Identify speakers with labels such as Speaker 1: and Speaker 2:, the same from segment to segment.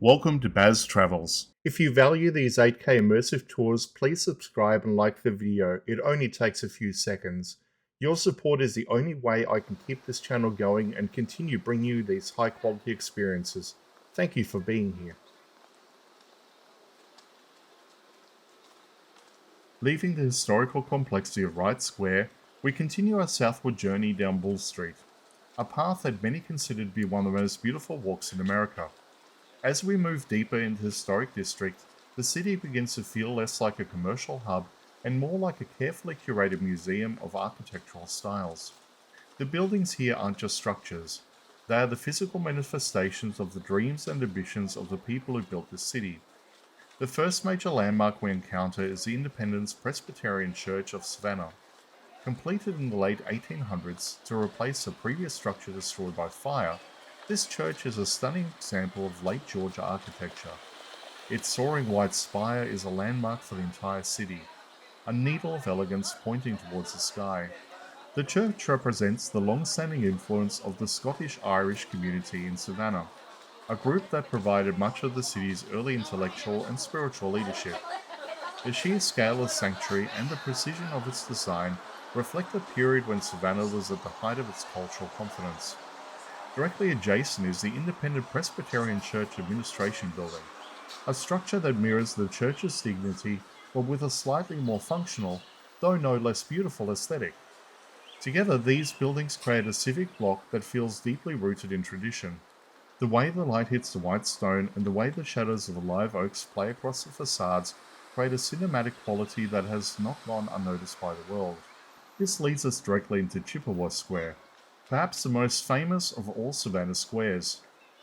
Speaker 1: Welcome to Baz Travels. If you value these 8K immersive tours, please subscribe and like the video. It only takes a few seconds. Your support is the only way I can keep this channel going and continue bringing you these high quality experiences. Thank you for being here. Leaving the historical complexity of Wright Square, we continue our southward journey down Bull Street, a path that many consider to be one of the most beautiful walks in America. As we move deeper into the historic district, the city begins to feel less like a commercial hub and more like a carefully curated museum of architectural styles. The buildings here aren't just structures, they are the physical manifestations of the dreams and ambitions of the people who built this city. The first major landmark we encounter is the Independence Presbyterian Church of Savannah. Completed in the late 1800s to replace a previous structure destroyed by fire, this church is a stunning example of late Georgia architecture. Its soaring white spire is a landmark for the entire city, a needle of elegance pointing towards the sky. The church represents the long-standing influence of the Scottish-Irish community in Savannah, a group that provided much of the city's early intellectual and spiritual leadership. The sheer scale of the sanctuary and the precision of its design reflect a period when Savannah was at the height of its cultural confidence. Directly adjacent is the Independent Presbyterian Church Administration Building, a structure that mirrors the church's dignity but with a slightly more functional, though no less beautiful aesthetic. Together, these buildings create a civic block that feels deeply rooted in tradition. The way the light hits the white stone and the way the shadows of the live oaks play across the facades create a cinematic quality that has not gone unnoticed by the world. This leads us directly into Chippewa Square, perhaps the most famous of all Savannah squares,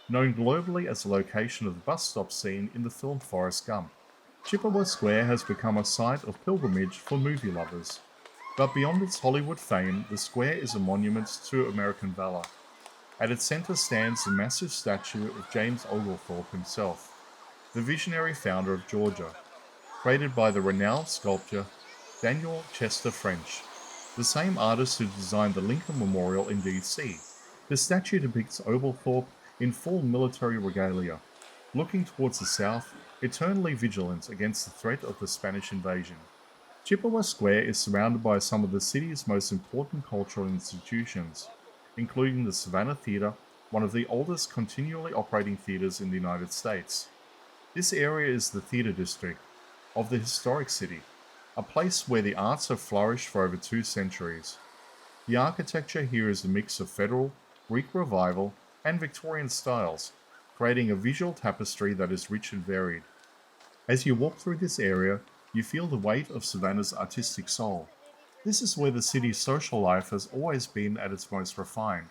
Speaker 1: known globally as the location of the bus stop scene in the film Forrest Gump. Chippewa Square has become a site of pilgrimage for movie lovers. But beyond its Hollywood fame, the square is a monument to American valor. At its center stands the massive statue of James Oglethorpe himself, the visionary founder of Georgia, created by the renowned sculptor Daniel Chester French, the same artist who designed the Lincoln Memorial in D.C. The statue depicts Oglethorpe in full military regalia, looking towards the south, eternally vigilant against the threat of the Spanish invasion. Chippewa Square is surrounded by some of the city's most important cultural institutions, including the Savannah Theater, one of the oldest continually operating theaters in the United States. This area is the theater district of the historic city, a place where the arts have flourished for over 2 centuries. The architecture here is a mix of Federal, Greek Revival, and Victorian styles, creating a visual tapestry that is rich and varied. As you walk through this area, you feel the weight of Savannah's artistic soul. This is where the city's social life has always been at its most refined.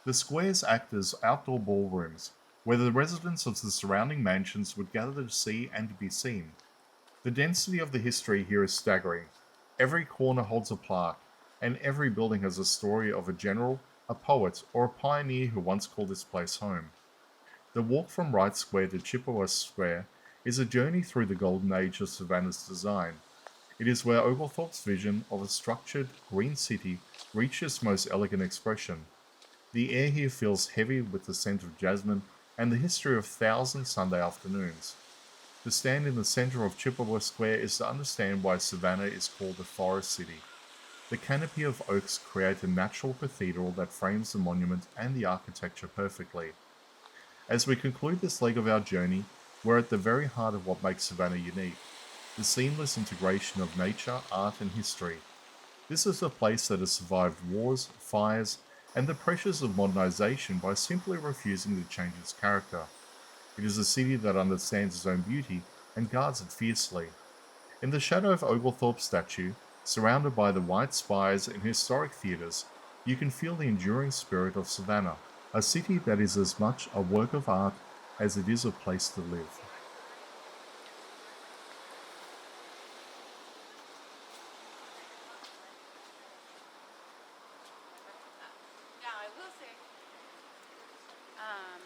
Speaker 1: The squares act as outdoor ballrooms, where the residents of the surrounding mansions would gather to see and to be seen. The density of the history here is staggering. Every corner holds a plaque, and every building has a story of a general, a poet, or a pioneer who once called this place home. The walk from Wright Square to Chippewa Square is a journey through the golden age of Savannah's design. It is where Oglethorpe's vision of a structured, green city reached its most elegant expression. The air here feels heavy with the scent of jasmine and the history of 1,000 Sunday afternoons. To stand in the center of Chippewa Square is to understand why Savannah is called the Forest City. The canopy of oaks create a natural cathedral that frames the monument and the architecture perfectly. As we conclude this leg of our journey, we're at the very heart of what makes Savannah unique, the seamless integration of nature, art, and history. This is a place that has survived wars, fires, and the pressures of modernization by simply refusing to change its character. It is a city that understands its own beauty and guards it fiercely. In the shadow of Oglethorpe's statue, surrounded by the white spires and historic theaters, you can feel the enduring spirit of Savannah, a city that is as much a work of art as it is a place to live.
Speaker 2: Now, I will say, um,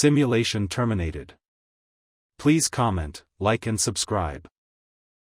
Speaker 3: Simulation terminated. Please comment, like and subscribe.